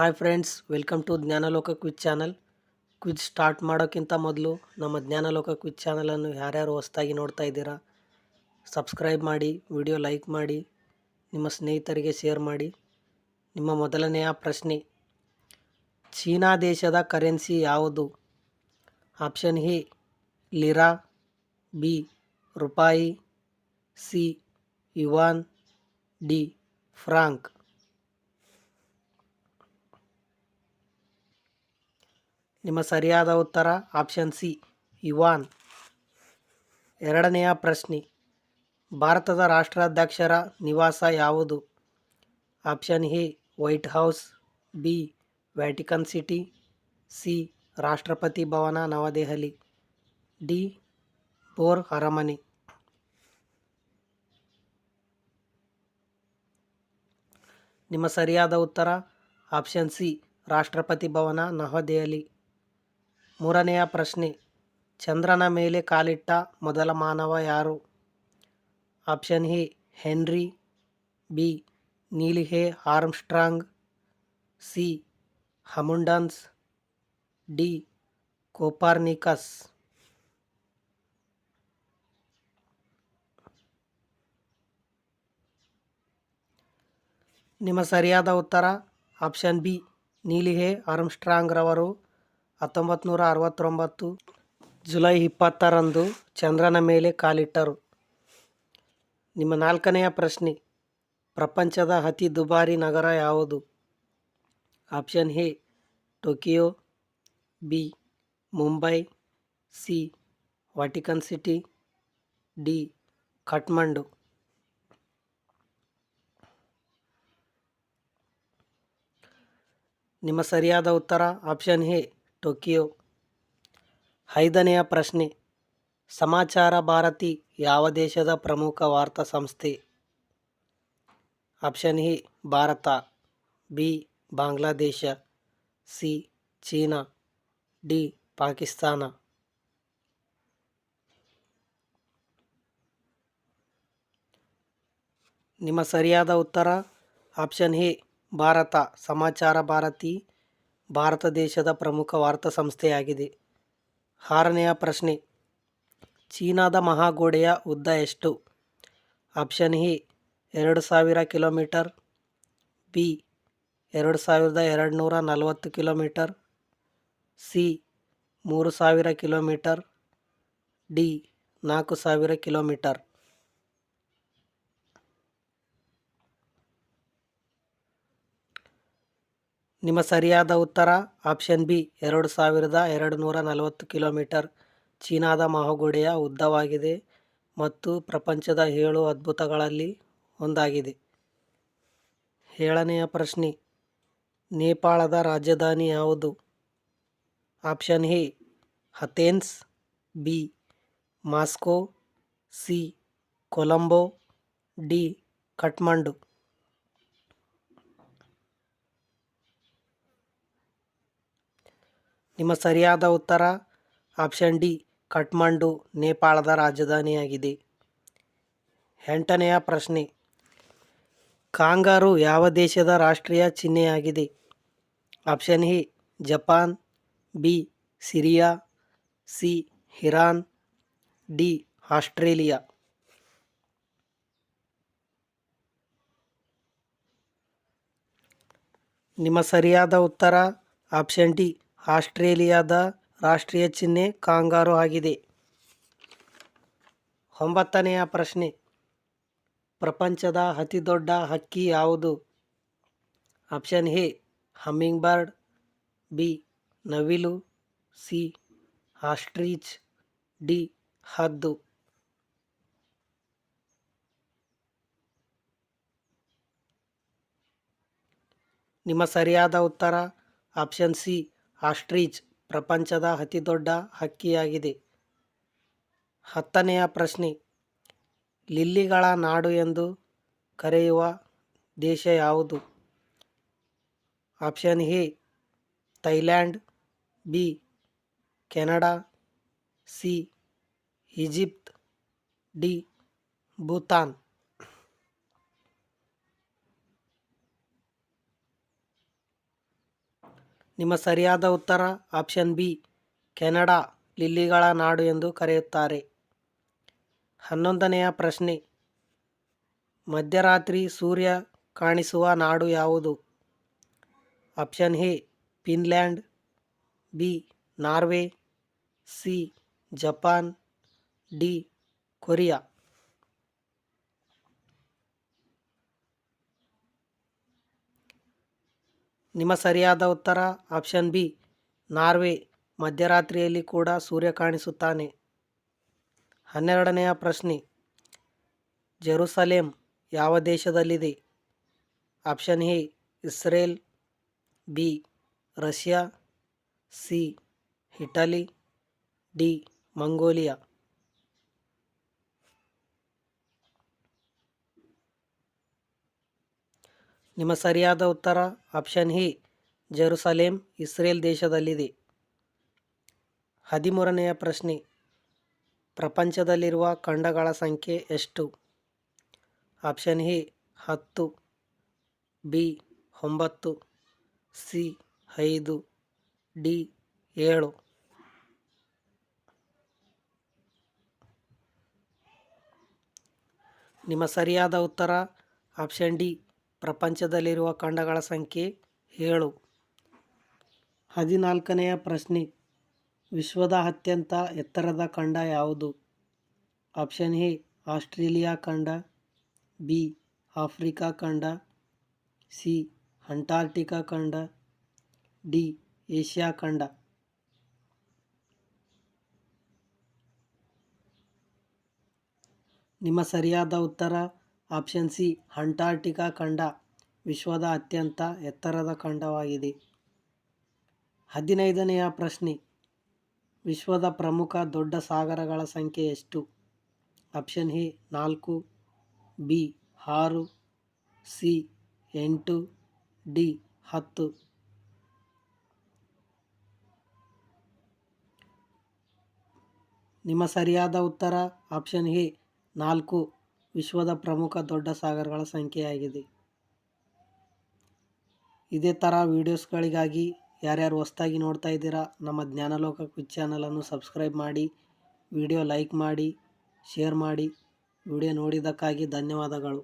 Hi friends, welcome to Jnanaloka quiz channel. Quiz start ಮಾಡೋಕ್ಕಿಂತ ಮೊದಲು ನಮ್ಮ ಜ್ಞಾನಲೋಕ ಕ್ವಿಜ್ ಚಾನಲನ್ನು ಯಾರ್ಯಾರು ಹೊಸದಾಗಿ ನೋಡ್ತಾ ಇದ್ದೀರಾ, ಸಬ್ಸ್ಕ್ರೈಬ್ ಮಾಡಿ, ವಿಡಿಯೋ ಲೈಕ್ ಮಾಡಿ, ನಿಮ್ಮ ಸ್ನೇಹಿತರಿಗೆ ಶೇರ್ ಮಾಡಿ. ನಿಮ್ಮ ಮೊದಲನೆಯ ಪ್ರಶ್ನೆ, ಚೀನಾ ದೇಶದ ಕರೆನ್ಸಿ ಯಾವುದು? ಆಪ್ಷನ್ ಎ ಲಿರಾ, ಬಿ ರೂಪಾಯಿ, ಸಿ ಯುವಾನ್, ಡಿ ಫ್ರಾಂಕ್. ನಿಮ್ಮ ಸರಿಯಾದ ಉತ್ತರ ಆಪ್ಷನ್ ಸಿ ಯುವಾನ್. ಎರಡನೆಯ ಪ್ರಶ್ನೆ, ಭಾರತದ ರಾಷ್ಟ್ರಾಧ್ಯಕ್ಷರ ನಿವಾಸ ಯಾವುದು? Option A white house, B Vatican city, C ರಾಷ್ಟ್ರಪತಿ ಭವನ ನವದೆಹಲಿ, ಡಿ ಬೋರ್ ಅರಮನೆ. ನಿಮ್ಮ ಸರಿಯಾದ ಉತ್ತರ ಆಪ್ಷನ್ ಸಿ ರಾಷ್ಟ್ರಪತಿ ಭವನ ನವದೆಹಲಿ. ಮೂರನೆಯ ಪ್ರಶ್ನೆ, ಚಂದ್ರನ ಮೇಲೆ ಕಾಲಿಟ್ಟ ಮೊದಲ ಮಾನವ ಯಾರು? Option A Henry, B Neil A Armstrong, C Amundsen, D Copernicus. ನಿಮ್ಮ ಸರಿಯಾದ ಉತ್ತರ option B Neil A Armstrong ರವರು 1969 ಜುಲೈ 20ರಂದು ಚಂದ್ರನ ಮೇಲೆ ಕಾಲಿಟ್ಟರು. ನಿಮ್ಮ ನಾಲ್ಕನೆಯ ಪ್ರಶ್ನೆ, ಪ್ರಪಂಚದ ಅತಿ ದುಬಾರಿ ನಗರ ಯಾವುದು? Option A Tokyo, B Mumbai, C Vatican city, D Kathmandu. ನಿಮ್ಮ ಸರಿಯಾದ ಉತ್ತರ ಆಪ್ಷನ್ ಎ ಟೋಕಿಯೋ. ಐದನೆಯ ಪ್ರಶ್ನೆ, ಸಮಾಚಾರ ಭಾರತಿ ಯಾವ ದೇಶದ ಪ್ರಮುಖ ವಾರ್ತಾ ಸಂಸ್ಥೆ? Option A Bharat, B Bangladesh, C China, D Pakistan. ನಿಮ್ಮ ಸರಿಯಾದ ಉತ್ತರ ಆಪ್ಷನ್ ಎ ಭಾರತ. ಸಮಾಚಾರ ಭಾರತಿ ಭಾರತ ದೇಶದ ಪ್ರಮುಖ ವಾರ್ತಾ ಸಂಸ್ಥೆಯಾಗಿದೆ. ಆರನೆಯ ಪ್ರಶ್ನೆ, ಚೀನಾದ ಮಹಾಗೋಡೆಯ ಉದ್ದ ಎಷ್ಟು? Option A 2000 kilometre, B 2240 kilometre, C 3000 kilometre, D 4000 kilometre. ನಿಮ್ಮ ಸರಿಯಾದ ಉತ್ತರ ಆಪ್ಷನ್ ಬಿ 2240 ಕಿಲೋಮೀಟರ್ ಚೀನಾದ ಮಹಾಗೋಡೆಯ ಉದ್ದವಾಗಿದೆ ಮತ್ತು ಪ್ರಪಂಚದ 7 ಅದ್ಭುತಗಳಲ್ಲಿ ಒಂದಾಗಿದೆ. ಏಳನೆಯ ಪ್ರಶ್ನೆ, ನೇಪಾಳದ ರಾಜಧಾನಿ ಯಾವುದು? Option A Athens, B Moscow, C Colombo, D Kathmandu. ನಿಮ್ಮ ಸರಿಯಾದ ಉತ್ತರ ಆಪ್ಷನ್ ಡಿ ಕಠ್ಮಂಡು ನೇಪಾಳದ ರಾಜಧಾನಿಯಾಗಿದೆ. ಎಂಟನೆಯ ಪ್ರಶ್ನೆ, ಕಾಂಗಾರು ಯಾವ ದೇಶದ ರಾಷ್ಟ್ರೀಯ ಚಿಹ್ನೆಯಾಗಿದೆ? Option A Japan, B Syria, C Iran, D Australia. ನಿಮ್ಮ ಸರಿಯಾದ ಉತ್ತರ ಆಪ್ಷನ್ ಡಿ ಆಸ್ಟ್ರೇಲಿಯಾದ ರಾಷ್ಟ್ರೀಯ ಚಿಹ್ನೆ ಕಾಂಗಾರು ಆಗಿದೆ. ಒಂಬತ್ತನೆಯ ಪ್ರಶ್ನೆ, ಪ್ರಪಂಚದ ಅತಿದೊಡ್ಡ ಹಕ್ಕಿ ಯಾವುದು? Option A humming bird, B ನವಿಲು, ಸಿ ಆಸ್ಟ್ರಿಚ್, ಡಿ ಹದ್ದು. ನಿಮ್ಮ ಸರಿಯಾದ ಉತ್ತರ ಆಪ್ಷನ್ ಸಿ ಆಸ್ಟ್ರಿಚ್ ಪ್ರಪಂಚದ ಅತಿದೊಡ್ಡ ಹಕ್ಕಿಯಾಗಿದೆ. ಹತ್ತನೆಯ ಪ್ರಶ್ನೆ, ಲಿಲ್ಲಿಗಳ ನಾಡು ಎಂದು ಕರೆಯುವ ದೇಶ ಯಾವುದು? Option A Thailand, B Canada, C Egypt, D Bhutan. ನಿಮ್ಮ ಸರಿಯಾದ ಉತ್ತರ ಆಪ್ಷನ್ ಬಿ, ಕೆನಡಾ ಲಿಲ್ಲಿಗಳ ನಾಡು ಎಂದು ಕರೆಯುತ್ತಾರೆ. 11ನೆಯ ಪ್ರಶ್ನೆ, ಮಧ್ಯರಾತ್ರಿ ಸೂರ್ಯ ಕಾಣಿಸುವ ನಾಡು ಯಾವುದು? Option A Finland, B Norway, C Japan, D Korea. ನಿಮ್ಮ ಸರಿಯಾದ ಉತ್ತರ ಆಪ್ಷನ್ ಬಿ, ನಾರ್ವೆ. ಮಧ್ಯರಾತ್ರಿಯಲ್ಲಿ ಕೂಡ ಸೂರ್ಯ ಕಾಣಿಸುತ್ತಾನೆ. 12ನೆಯ ಪ್ರಶ್ನೆ, ಜೆರುಸಲೇಮ್ ಯಾವ ದೇಶದಲ್ಲಿದೆ? Option A Israel, B Russia, C Italy, D Mongolia. ನಿಮ್ಮ ಸರಿಯಾದ ಉತ್ತರ ಆಪ್ಷನ್ ಎ ಜೆರುಸಲೇಮ್ ಇಸ್ರೇಲ್ ದೇಶದಲ್ಲಿದೆ. 13ನೆಯ ಪ್ರಶ್ನೆ, ಪ್ರಪಂಚದಲ್ಲಿರುವ ಖಂಡಗಳ ಸಂಖ್ಯೆ ಎಷ್ಟು? Option A 10, B 9, C 5, D 7. ನಿಮ್ಮ ಸರಿಯಾದ ಉತ್ತರ ಆಪ್ಷನ್ ಡಿ, ಪ್ರಪಂಚದಲ್ಲಿರುವ ಖಂಡಗಳ ಸಂಖ್ಯೆ 7. 14ನೆಯ ಪ್ರಶ್ನೆ, ವಿಶ್ವದ ಅತ್ಯಂತ ಎತ್ತರದ ಖಂಡ ಯಾವುದು? ಆಪ್ಷನ್ ಎ ಆಸ್ಟ್ರೇಲಿಯಾ ಖಂಡ, ಬಿ ಆಫ್ರಿಕಾ ಖಂಡ, ಸಿ ಅಂಟಾರ್ಟಿಕಾ ಖಂಡ, ಡಿ ಏಷ್ಯಾ ಖಂಡ. ನಿಮ್ಮ ಸರಿಯಾದ ಉತ್ತರ ಆಪ್ಷನ್ ಸಿ, ಅಂಟಾರ್ಟಿಕಾ ಖಂಡ ವಿಶ್ವದ ಅತ್ಯಂತ ಎತ್ತರದ ಖಂಡವಾಗಿದೆ. 15ನೆಯ ಪ್ರಶ್ನೆ, ವಿಶ್ವದ ಪ್ರಮುಖ ದೊಡ್ಡ ಸಾಗರಗಳ ಸಂಖ್ಯೆ ಎಷ್ಟು? Option A 4, B 6, C 8, D 10. ನಿಮ್ಮ ಸರಿಯಾದ ಉತ್ತರ ಆಪ್ಷನ್ ಎ 4, ವಿಶ್ವದ ಪ್ರಮುಖ ದೊಡ್ಡ ಸಾಗರಗಳ ಸಂಖ್ಯೆಯಾಗಿದೆ. ಇದೇ ಥರ ವೀಡಿಯೋಸ್ಗಳಿಗಾಗಿ ಯಾರ್ಯಾರು ಹೊಸ್ದಾಗಿ ನೋಡ್ತಾ ಇದ್ದೀರಾ ನಮ್ಮ ಜ್ಞಾನಲೋಕ ಕ್ವಿಜ್ ಚಾನಲನ್ನು ಸಬ್ಸ್ಕ್ರೈಬ್ ಮಾಡಿ, ವಿಡಿಯೋ ಲೈಕ್ ಮಾಡಿ, ಶೇರ್ ಮಾಡಿ. ವಿಡಿಯೋ ನೋಡಿದ್ದಕ್ಕಾಗಿ ಧನ್ಯವಾದಗಳು.